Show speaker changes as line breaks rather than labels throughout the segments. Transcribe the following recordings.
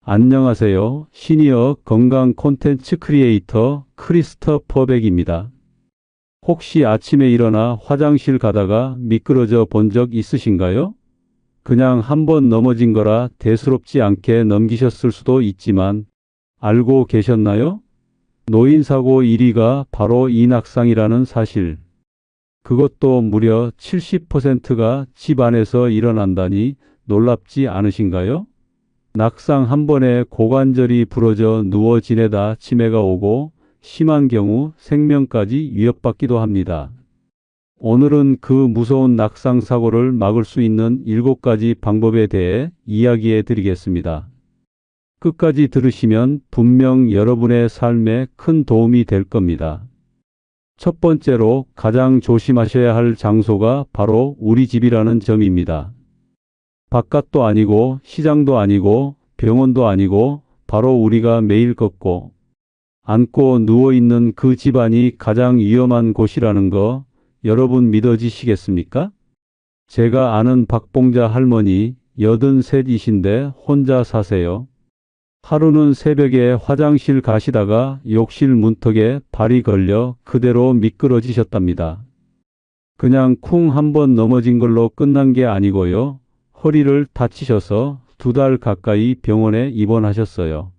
안녕하세요. 시니어 건강 콘텐츠 크리에이터 크리스토퍼 백입니다. 혹시 아침에 일어나 화장실 가다가 미끄러져 본 적 있으신가요? 그냥 한번 넘어진 거라 대수롭지 않게 넘기셨을 수도 있지만 알고 계셨나요? 노인사고 1위가 바로 이 낙상이라는 사실. 그것도 무려 70%가 집 안에서 일어난다니 놀랍지 않으신가요? 낙상 한 번에 고관절이 부러져 누워 지내다 치매가 오고 심한 경우 생명까지 위협받기도 합니다. 오늘은 그 무서운 낙상 사고를 막을 수 있는 7가지 방법에 대해 이야기해 드리겠습니다. 끝까지 들으시면 분명 여러분의 삶에 큰 도움이 될 겁니다. 첫 번째로 가장 조심하셔야 할 장소가 바로 우리 집이라는 점입니다. 바깥도 아니고 시장도 아니고 병원도 아니고 바로 우리가 매일 걷고 앉고 누워있는 그 집안이 가장 위험한 곳이라는 거 여러분 믿어지시겠습니까? 제가 아는 박봉자 할머니 83이신데 혼자 사세요. 하루는 새벽에 화장실 가시다가 욕실 문턱에 발이 걸려 그대로 미끄러지셨답니다. 그냥 쿵 한번 넘어진 걸로 끝난 게 아니고요. 허리를 다치셔서 2달 가까이 병원에 입원하셨어요.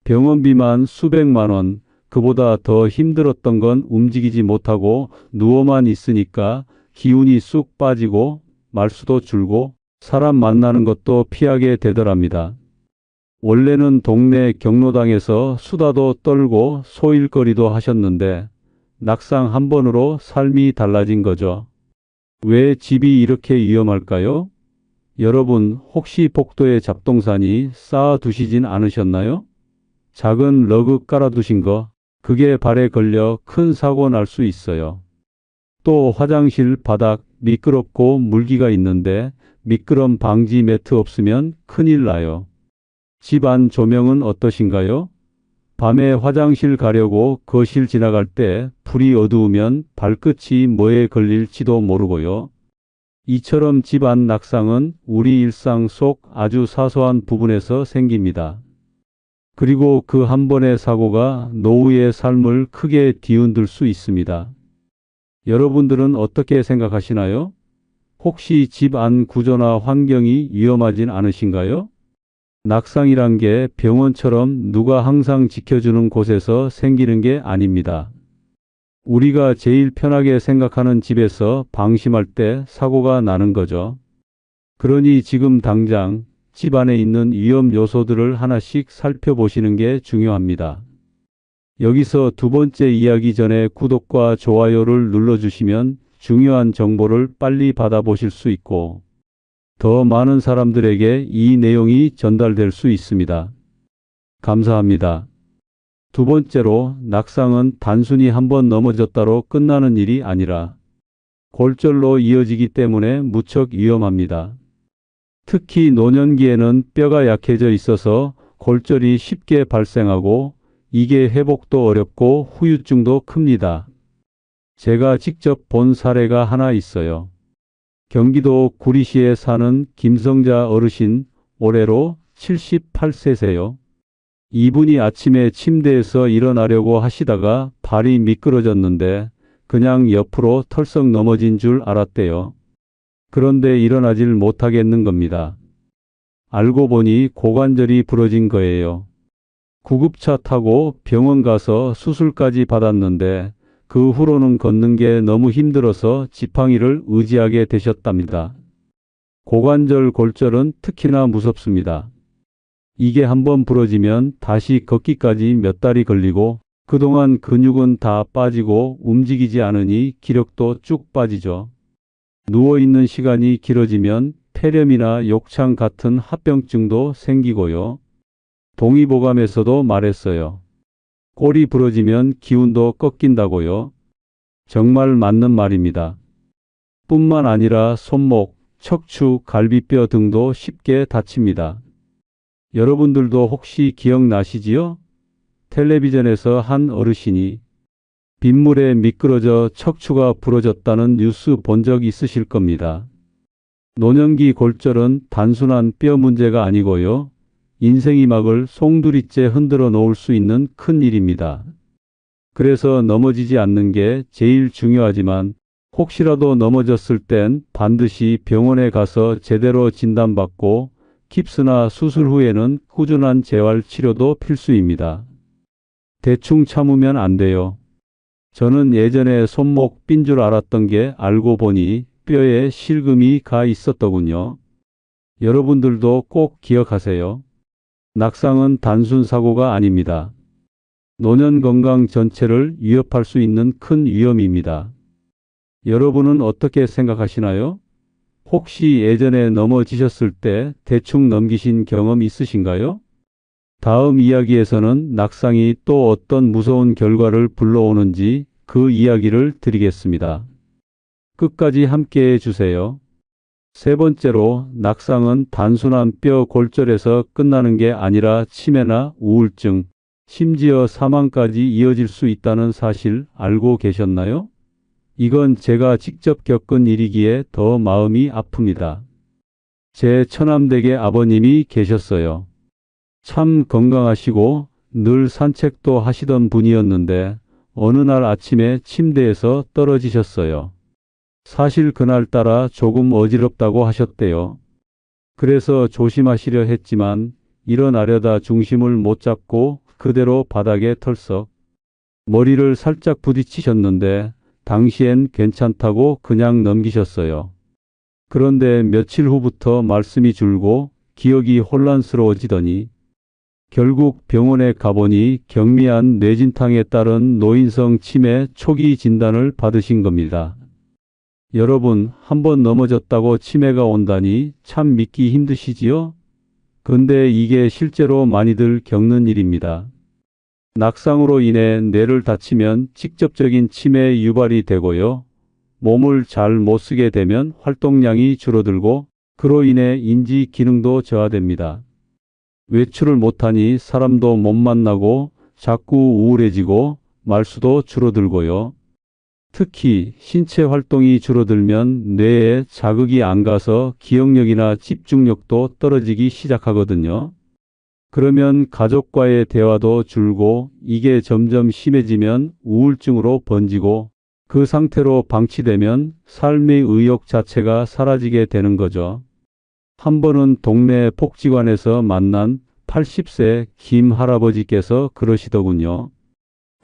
병원비만 수백만 원, 그보다 더 힘들었던 건 움직이지 못하고 누워만 있으니까 기운이 쑥 빠지고 말수도 줄고 사람 만나는 것도 피하게 되더랍니다. 원래는 동네 경로당에서 수다도 떨고 소일거리도 하셨는데 낙상 한 번으로 삶이 달라진 거죠. 왜 집이 이렇게 위험할까요? 여러분 혹시 복도에 잡동사니 쌓아두시진 않으셨나요? 작은 러그 깔아두신 거, 그게 발에 걸려 큰 사고 날 수 있어요. 또 화장실 바닥 미끄럽고 물기가 있는데 미끄럼 방지 매트 없으면 큰일 나요. 집 안 조명은 어떠신가요? 밤에 화장실 가려고 거실 지나갈 때 불이 어두우면 발끝이 뭐에 걸릴지도 모르고요. 이처럼 집안 낙상은 우리 일상 속 아주 사소한 부분에서 생깁니다. 그리고 그 한 번의 사고가 노후의 삶을 크게 뒤흔들 수 있습니다. 여러분들은 어떻게 생각하시나요? 혹시 집 안 구조나 환경이 위험하진 않으신가요? 낙상이란 게 병원처럼 누가 항상 지켜주는 곳에서 생기는 게 아닙니다. 우리가 제일 편하게 생각하는 집에서 방심할 때 사고가 나는 거죠. 그러니 지금 당장 집 안에 있는 위험 요소들을 하나씩 살펴보시는 게 중요합니다. 여기서 두 번째 이야기 전에 구독과 좋아요를 눌러주시면 중요한 정보를 빨리 받아보실 수 있고 더 많은 사람들에게 이 내용이 전달될 수 있습니다. 감사합니다. 두 번째로 낙상은 단순히 한번 넘어졌다로 끝나는 일이 아니라 골절로 이어지기 때문에 무척 위험합니다. 특히 노년기에는 뼈가 약해져 있어서 골절이 쉽게 발생하고 이게 회복도 어렵고 후유증도 큽니다. 제가 직접 본 사례가 하나 있어요. 경기도 구리시에 사는 김성자 어르신, 올해로 78세세요. 이분이 아침에 침대에서 일어나려고 하시다가 발이 미끄러졌는데 그냥 옆으로 털썩 넘어진 줄 알았대요. 그런데 일어나질 못하겠는 겁니다. 알고 보니 고관절이 부러진 거예요. 구급차 타고 병원 가서 수술까지 받았는데 그 후로는 걷는 게 너무 힘들어서 지팡이를 의지하게 되셨답니다. 고관절 골절은 특히나 무섭습니다. 이게 한번 부러지면 다시 걷기까지 몇 달이 걸리고 그동안 근육은 다 빠지고 움직이지 않으니 기력도 쭉 빠지죠. 누워있는 시간이 길어지면 폐렴이나 욕창 같은 합병증도 생기고요. 동의보감에서도 말했어요. 꼬리 부러지면 기운도 꺾인다고요. 정말 맞는 말입니다. 뿐만 아니라 손목, 척추, 갈비뼈 등도 쉽게 다칩니다. 여러분들도 혹시 기억나시지요? 텔레비전에서 한 어르신이 빗물에 미끄러져 척추가 부러졌다는 뉴스 본 적 있으실 겁니다. 노년기 골절은 단순한 뼈 문제가 아니고요. 인생이 막을 송두리째 흔들어 놓을 수 있는 큰 일입니다. 그래서 넘어지지 않는 게 제일 중요하지만 혹시라도 넘어졌을 땐 반드시 병원에 가서 제대로 진단받고 깁스나 수술 후에는 꾸준한 재활 치료도 필수입니다. 대충 참으면 안 돼요. 저는 예전에 손목 삔 줄 알았던 게 알고 보니 뼈에 실금이 가 있었더군요. 여러분들도 꼭 기억하세요. 낙상은 단순 사고가 아닙니다. 노년 건강 전체를 위협할 수 있는 큰 위험입니다. 여러분은 어떻게 생각하시나요? 혹시 예전에 넘어지셨을 때 대충 넘기신 경험 있으신가요? 다음 이야기에서는 낙상이 또 어떤 무서운 결과를 불러오는지 그 이야기를 드리겠습니다. 끝까지 함께 해주세요. 세 번째로, 낙상은 단순한 뼈 골절에서 끝나는 게 아니라 치매나 우울증, 심지어 사망까지 이어질 수 있다는 사실 알고 계셨나요? 이건 제가 직접 겪은 일이기에 더 마음이 아픕니다. 제 처남댁에 아버님이 계셨어요. 참 건강하시고 늘 산책도 하시던 분이었는데 어느 날 아침에 침대에서 떨어지셨어요. 사실 그날따라 조금 어지럽다고 하셨대요. 그래서 조심하시려 했지만 일어나려다 중심을 못 잡고 그대로 바닥에 털썩. 머리를 살짝 부딪히셨는데 당시엔 괜찮다고 그냥 넘기셨어요. 그런데 며칠 후부터 말씀이 줄고 기억이 혼란스러워지더니 결국 병원에 가보니 경미한 뇌진탕에 따른 노인성 치매 초기 진단을 받으신 겁니다. 여러분, 한번 넘어졌다고 치매가 온다니 참 믿기 힘드시지요? 근데 이게 실제로 많이들 겪는 일입니다. 낙상으로 인해 뇌를 다치면 직접적인 치매 유발이 되고요. 몸을 잘 못 쓰게 되면 활동량이 줄어들고 그로 인해 인지 기능도 저하됩니다. 외출을 못하니 사람도 못 만나고 자꾸 우울해지고 말수도 줄어들고요. 특히 신체 활동이 줄어들면 뇌에 자극이 안 가서 기억력이나 집중력도 떨어지기 시작하거든요. 그러면 가족과의 대화도 줄고 이게 점점 심해지면 우울증으로 번지고 그 상태로 방치되면 삶의 의욕 자체가 사라지게 되는 거죠. 한 번은 동네 복지관에서 만난 80세 김 할아버지께서 그러시더군요.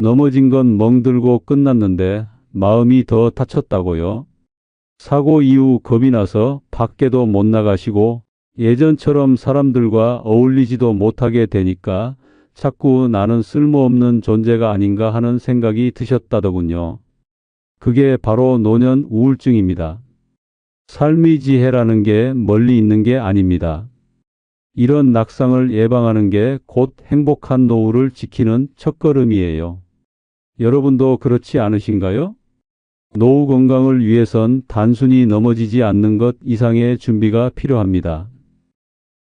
넘어진 건 멍들고 끝났는데 마음이 더 다쳤다고요. 사고 이후 겁이 나서 밖에도 못 나가시고 예전처럼 사람들과 어울리지도 못하게 되니까 자꾸 나는 쓸모없는 존재가 아닌가 하는 생각이 드셨다더군요. 그게 바로 노년 우울증입니다. 삶의 지혜라는 게 멀리 있는 게 아닙니다. 이런 낙상을 예방하는 게 곧 행복한 노후를 지키는 첫걸음이에요. 여러분도 그렇지 않으신가요? 노후 건강을 위해선 단순히 넘어지지 않는 것 이상의 준비가 필요합니다.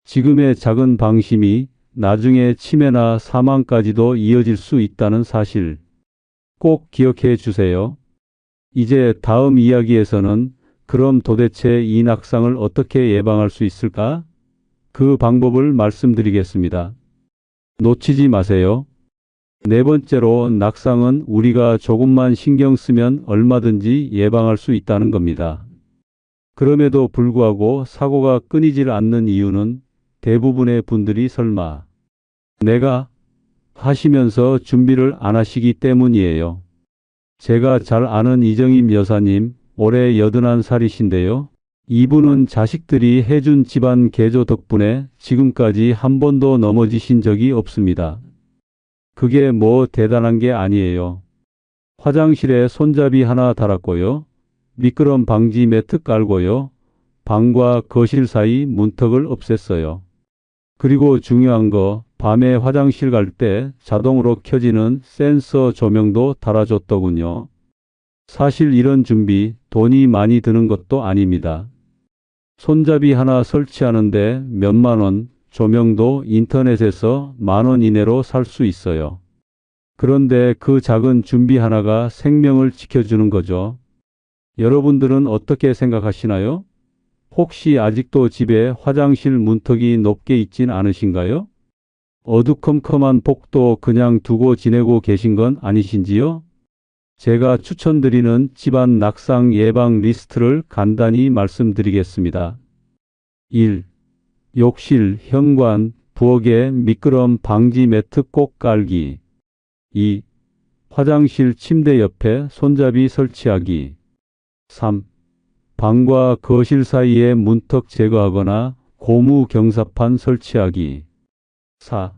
지금의 작은 방심이 나중에 치매나 사망까지도 이어질 수 있다는 사실 꼭 기억해 주세요. 이제 다음 이야기에서는 그럼 도대체 이 낙상을 어떻게 예방할 수 있을까? 그 방법을 말씀드리겠습니다. 놓치지 마세요. 네 번째로, 낙상은 우리가 조금만 신경 쓰면 얼마든지 예방할 수 있다는 겁니다. 그럼에도 불구하고 사고가 끊이질 않는 이유는 대부분의 분들이 설마 내가 하시면서 준비를 안 하시기 때문이에요. 제가 잘 아는 이정임 여사님, 올해 81살이신데요. 이분은 자식들이 해준 집안 개조 덕분에 지금까지 한 번도 넘어지신 적이 없습니다. 그게 뭐 대단한 게 아니에요. 화장실에 손잡이 하나 달았고요. 미끄럼 방지 매트 깔고요. 방과 거실 사이 문턱을 없앴어요. 그리고 중요한 거, 밤에 화장실 갈 때 자동으로 켜지는 센서 조명도 달아줬더군요. 사실 이런 준비 돈이 많이 드는 것도 아닙니다. 손잡이 하나 설치하는데 몇만 원, 조명도 인터넷에서 10,000원 이내로 살 수 있어요. 그런데 그 작은 준비 하나가 생명을 지켜주는 거죠. 여러분들은 어떻게 생각하시나요? 혹시 아직도 집에 화장실 문턱이 높게 있진 않으신가요? 어두컴컴한 복도 그냥 두고 지내고 계신 건 아니신지요? 제가 추천드리는 집안 낙상 예방 리스트를 간단히 말씀드리겠습니다. 1. 욕실, 현관, 부엌에 미끄럼 방지 매트 꼭 깔기. 2. 화장실 침대 옆에 손잡이 설치하기. 3. 방과 거실 사이에 문턱 제거하거나 고무 경사판 설치하기. 4.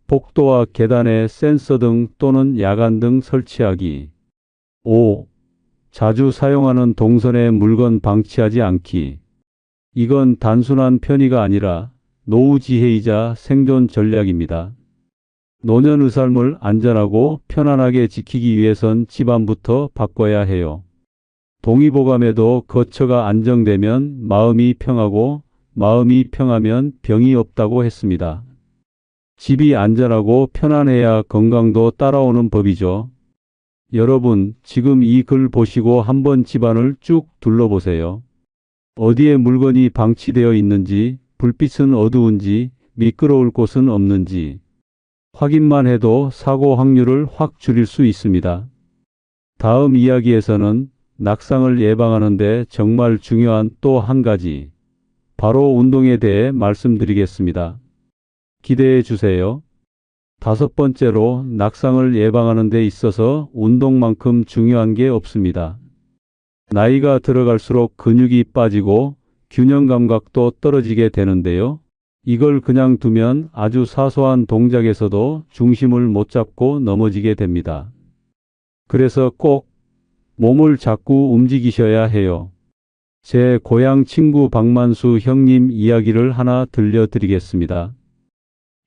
복도와 계단에 센서등 또는 야간등 설치하기. 5. 자주 사용하는 동선에 물건 방치하지 않기. 이건 단순한 편의가 아니라 노후지혜이자 생존 전략입니다. 노년의 삶을 안전하고 편안하게 지키기 위해선 집안부터 바꿔야 해요. 동의보감에도 거처가 안정되면 마음이 평하고 마음이 평하면 병이 없다고 했습니다. 집이 안전하고 편안해야 건강도 따라오는 법이죠. 여러분, 지금 이 글 보시고 한번 집안을 쭉 둘러보세요. 어디에 물건이 방치되어 있는지, 불빛은 어두운지, 미끄러울 곳은 없는지 확인만 해도 사고 확률을 확 줄일 수 있습니다. 다음 이야기에서는 낙상을 예방하는 데 정말 중요한 또 한 가지, 바로 운동에 대해 말씀드리겠습니다. 기대해 주세요. 5번째로 낙상을 예방하는 데 있어서 운동만큼 중요한 게 없습니다. 나이가 들어갈수록 근육이 빠지고 균형 감각도 떨어지게 되는데요. 이걸 그냥 두면 아주 사소한 동작에서도 중심을 못 잡고 넘어지게 됩니다. 그래서 꼭 몸을 자꾸 움직이셔야 해요. 제 고향 친구 박만수 형님 이야기를 하나 들려드리겠습니다.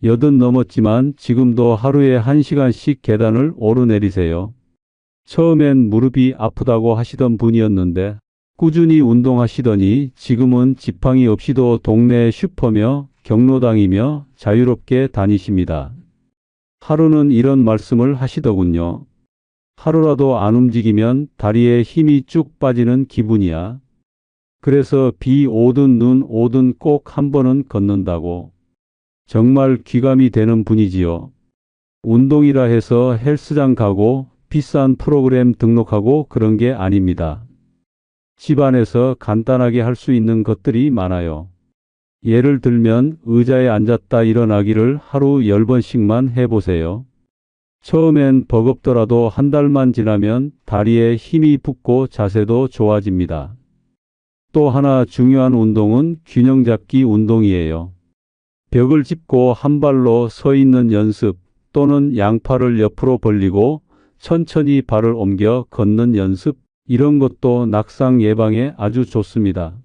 80 넘었지만 지금도 하루에 1시간씩 계단을 오르내리세요. 처음엔 무릎이 아프다고 하시던 분이었는데 꾸준히 운동하시더니 지금은 지팡이 없이도 동네 슈퍼며 경로당이며 자유롭게 다니십니다. 하루는 이런 말씀을 하시더군요. 하루라도 안 움직이면 다리에 힘이 쭉 빠지는 기분이야. 그래서 비 오든 눈 오든 꼭 한 번은 걷는다고. 정말 귀감이 되는 분이지요. 운동이라 해서 헬스장 가고 비싼 프로그램 등록하고 그런 게 아닙니다. 집안에서 간단하게 할 수 있는 것들이 많아요. 예를 들면 의자에 앉았다 일어나기를 하루 10번씩만 해보세요. 처음엔 버겁더라도 한 달만 지나면 다리에 힘이 붙고 자세도 좋아집니다. 또 하나 중요한 운동은 균형 잡기 운동이에요. 벽을 짚고 한 발로 서 있는 연습 또는 양팔을 옆으로 벌리고 천천히 발을 옮겨 걷는 연습, 이런 것도 낙상 예방에 아주 좋습니다.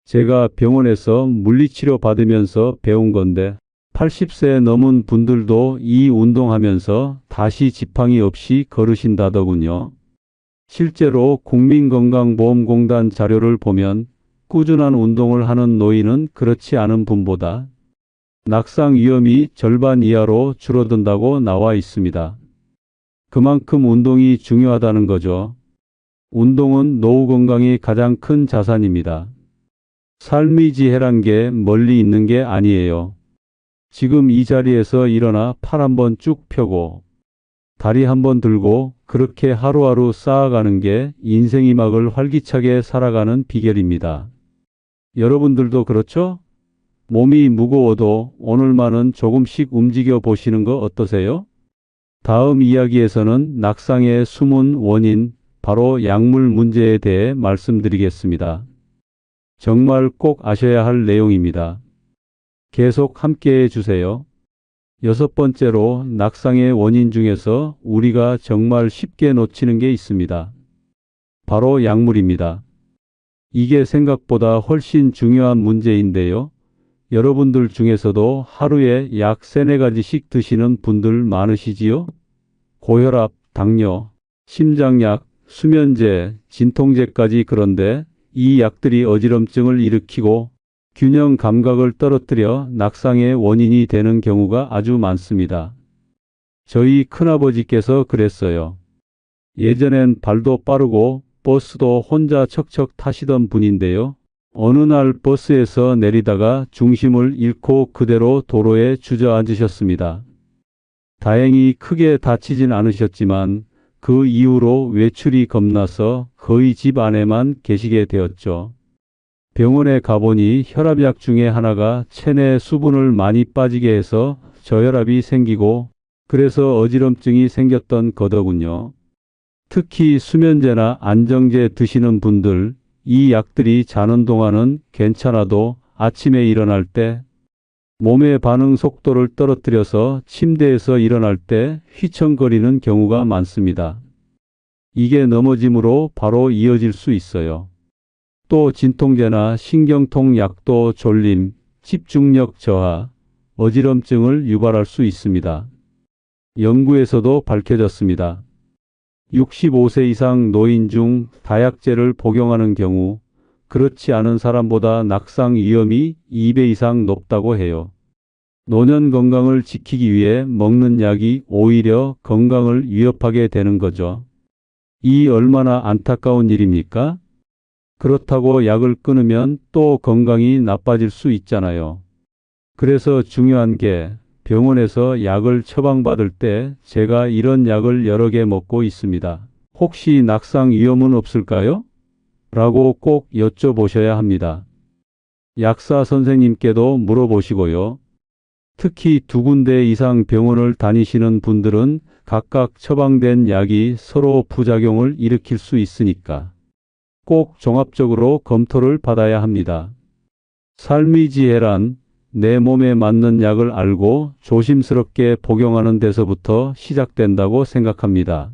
제가 병원에서 물리치료 받으면서 배운 건데 80세 넘은 분들도 이 운동하면서 다시 지팡이 없이 걸으신다더군요. 실제로 국민건강보험공단 자료를 보면 꾸준한 운동을 하는 노인은 그렇지 않은 분보다 낙상 위험이 절반 이하로 줄어든다고 나와 있습니다. 그만큼 운동이 중요하다는 거죠. 운동은 노후 건강이 가장 큰 자산입니다. 삶의 지혜란 게 멀리 있는 게 아니에요. 지금 이 자리에서 일어나 팔 한번 쭉 펴고 다리 한번 들고 그렇게 하루하루 쌓아가는 게 인생의 막을 활기차게 살아가는 비결입니다. 여러분들도 그렇죠? 몸이 무거워도 오늘만은 조금씩 움직여 보시는 거 어떠세요? 다음 이야기에서는 낙상의 숨은 원인, 바로 약물 문제에 대해 말씀드리겠습니다. 정말 꼭 아셔야 할 내용입니다. 계속 함께 해주세요. 6번째로 낙상의 원인 중에서 우리가 정말 쉽게 놓치는 게 있습니다. 바로 약물입니다. 이게 생각보다 훨씬 중요한 문제인데요. 여러분들 중에서도 하루에 약 3-4가지씩 드시는 분들 많으시지요? 고혈압, 당뇨, 심장약, 수면제, 진통제까지. 그런데 이 약들이 어지럼증을 일으키고 균형 감각을 떨어뜨려 낙상의 원인이 되는 경우가 아주 많습니다. 저희 큰아버지께서 그랬어요. 예전엔 발도 빠르고 버스도 혼자 척척 타시던 분인데요. 어느 날 버스에서 내리다가 중심을 잃고 그대로 도로에 주저앉으셨습니다. 다행히 크게 다치진 않으셨지만 그 이후로 외출이 겁나서 거의 집 안에만 계시게 되었죠. 병원에 가보니 혈압약 중에 하나가 체내 수분을 많이 빠지게 해서 저혈압이 생기고 그래서 어지럼증이 생겼던 거더군요. 특히 수면제나 안정제 드시는 분들, 이 약들이 자는 동안은 괜찮아도 아침에 일어날 때 몸의 반응 속도를 떨어뜨려서 침대에서 일어날 때 휘청거리는 경우가 많습니다. 이게 넘어짐으로 바로 이어질 수 있어요. 또 진통제나 신경통 약도 졸림, 집중력 저하, 어지럼증을 유발할 수 있습니다. 연구에서도 밝혀졌습니다. 65세 이상 노인 중 다약제를 복용하는 경우 그렇지 않은 사람보다 낙상 위험이 2배 이상 높다고 해요. 노년 건강을 지키기 위해 먹는 약이 오히려 건강을 위협하게 되는 거죠. 이 얼마나 안타까운 일입니까? 그렇다고 약을 끊으면 또 건강이 나빠질 수 있잖아요. 그래서 중요한 게 병원에서 약을 처방받을 때 제가 이런 약을 여러 개 먹고 있습니다. 혹시 낙상 위험은 없을까요? 라고 꼭 여쭤보셔야 합니다. 약사 선생님께도 물어보시고요. 특히 2군데 이상 병원을 다니시는 분들은 각각 처방된 약이 서로 부작용을 일으킬 수 있으니까 꼭 종합적으로 검토를 받아야 합니다. 삶의 지혜란 내 몸에 맞는 약을 알고 조심스럽게 복용하는 데서부터 시작된다고 생각합니다.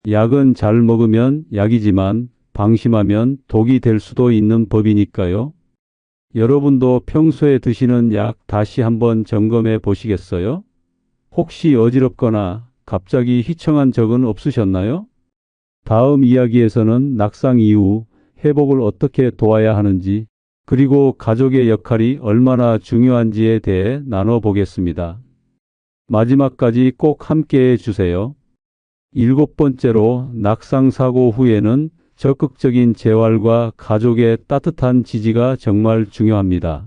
약은 잘 먹으면 약이지만 방심하면 독이 될 수도 있는 법이니까요. 여러분도 평소에 드시는 약 다시 한번 점검해 보시겠어요? 혹시 어지럽거나 갑자기 휘청한 적은 없으셨나요? 다음 이야기에서는 낙상 이후 회복을 어떻게 도와야 하는지 그리고 가족의 역할이 얼마나 중요한지에 대해 나눠보겠습니다. 마지막까지 꼭 함께해 주세요. 7번째로 낙상 사고 후에는 적극적인 재활과 가족의 따뜻한 지지가 정말 중요합니다.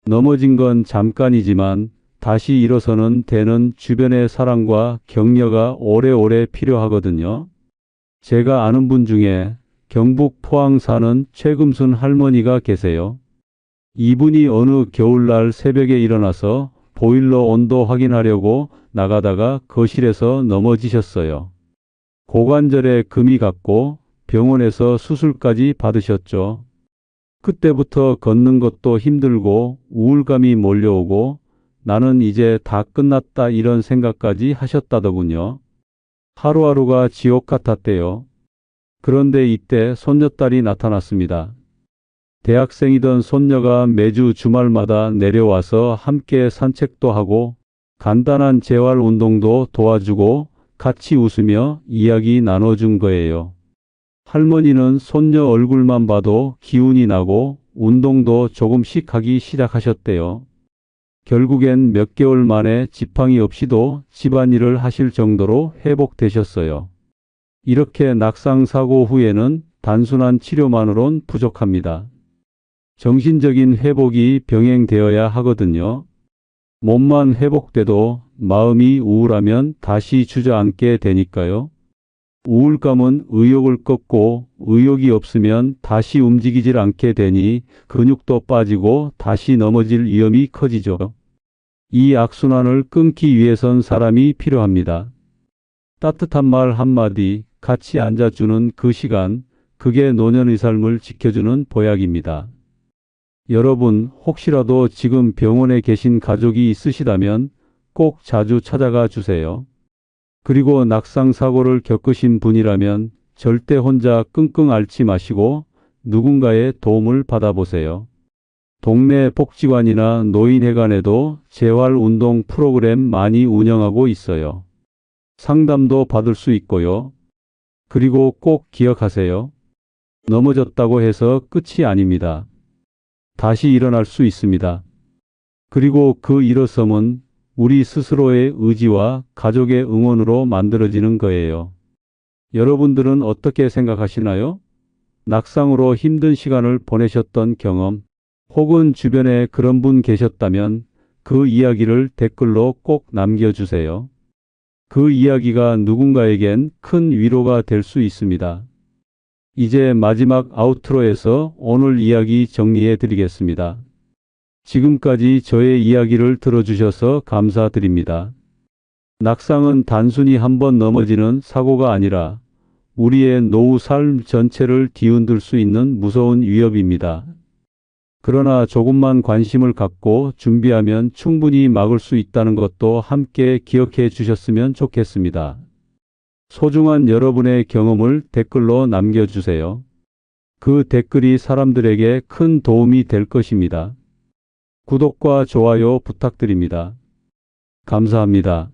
넘어진 건 잠깐이지만 다시 일어서는 데는 주변의 사랑과 격려가 오래오래 필요하거든요. 제가 아는 분 중에 경북 포항 사는 최금순 할머니가 계세요. 이분이 어느 겨울날 새벽에 일어나서 보일러 온도 확인하려고 나가다가 거실에서 넘어지셨어요. 고관절에 금이 갔고 병원에서 수술까지 받으셨죠. 그때부터 걷는 것도 힘들고 우울감이 몰려오고 나는 이제 다 끝났다 이런 생각까지 하셨다더군요. 하루하루가 지옥 같았대요. 그런데 이때 손녀딸이 나타났습니다. 대학생이던 손녀가 매주 주말마다 내려와서 함께 산책도 하고 간단한 재활 운동도 도와주고 같이 웃으며 이야기 나눠준 거예요. 할머니는 손녀 얼굴만 봐도 기운이 나고 운동도 조금씩 하기 시작하셨대요. 결국엔 몇 개월 만에 지팡이 없이도 집안일을 하실 정도로 회복되셨어요. 이렇게 낙상 사고 후에는 단순한 치료만으론 부족합니다. 정신적인 회복이 병행되어야 하거든요. 몸만 회복돼도 마음이 우울하면 다시 주저앉게 되니까요. 우울감은 의욕을 꺾고 의욕이 없으면 다시 움직이질 않게 되니 근육도 빠지고 다시 넘어질 위험이 커지죠. 이 악순환을 끊기 위해선 사람이 필요합니다. 따뜻한 말 한마디, 같이 앉아주는 그 시간, 그게 노년의 삶을 지켜주는 보약입니다. 여러분, 혹시라도 지금 병원에 계신 가족이 있으시다면 꼭 자주 찾아가 주세요. 그리고 낙상 사고를 겪으신 분이라면 절대 혼자 끙끙 앓지 마시고 누군가의 도움을 받아보세요. 동네 복지관이나 노인회관에도 재활운동 프로그램 많이 운영하고 있어요. 상담도 받을 수 있고요. 그리고 꼭 기억하세요. 넘어졌다고 해서 끝이 아닙니다. 다시 일어날 수 있습니다. 그리고 그 일어섬은 우리 스스로의 의지와 가족의 응원으로 만들어지는 거예요. 여러분들은 어떻게 생각하시나요? 낙상으로 힘든 시간을 보내셨던 경험, 혹은 주변에 그런 분 계셨다면 그 이야기를 댓글로 꼭 남겨주세요. 그 이야기가 누군가에겐 큰 위로가 될 수 있습니다. 이제 마지막 아우트로에서 오늘 이야기 정리해 드리겠습니다. 지금까지 저의 이야기를 들어주셔서 감사드립니다. 낙상은 단순히 한번 넘어지는 사고가 아니라 우리의 노후 삶 전체를 뒤흔들 수 있는 무서운 위협입니다. 그러나 조금만 관심을 갖고 준비하면 충분히 막을 수 있다는 것도 함께 기억해 주셨으면 좋겠습니다. 소중한 여러분의 경험을 댓글로 남겨주세요. 그 댓글이 사람들에게 큰 도움이 될 것입니다. 구독과 좋아요 부탁드립니다. 감사합니다.